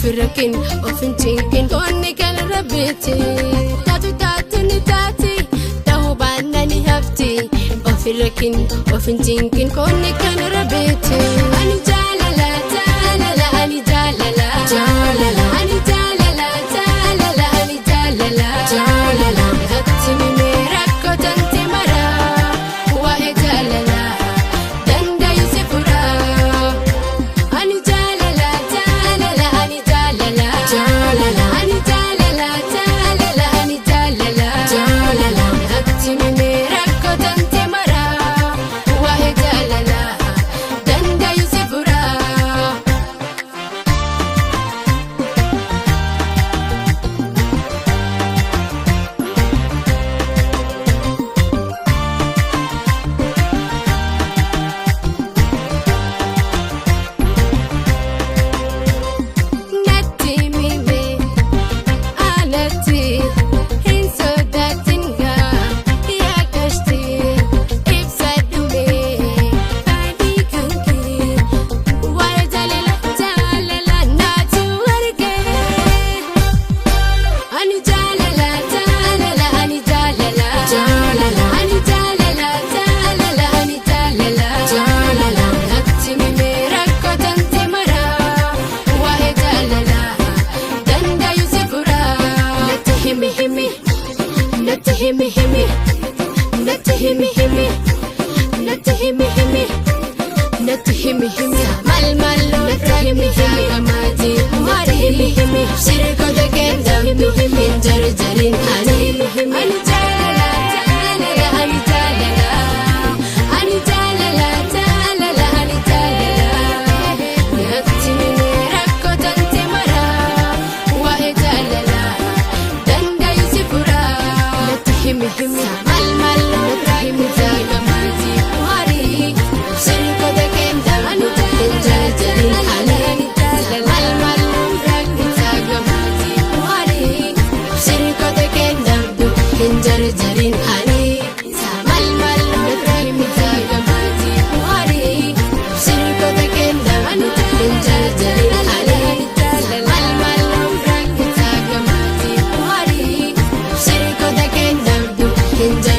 ofirrakin ofinchinkin konni kan rabbiti tatu tati tahu banani hafti ofirrakin ofinchinkin konni kan rabbiti ani jalala jalala ani jalala jalala ani jalala jalala ani jalala jalala hatimi merakko tanti mara wa jalala danda yusifura ani jalala jalala ani jalala jalala ani jalala jalala ani jalala jalala hatimi merakko tanti mara wa jalala danda yusifura Himi mal himi amati mari himi sirko de kenda himi jar jarin ani ani jalala jalala ani jalala ani jalala jalala ani jalala yatimi merakko tanti mara wa jalala danda yusifura himi mal himi amati mari sirko de kenda ani jar jarin ani ani jalala jar jarin ani samal mal ibrahim tagamati wari sirko de kenda ani jar jarin ani samal mal ibrahim tagamati wari sirko de kenda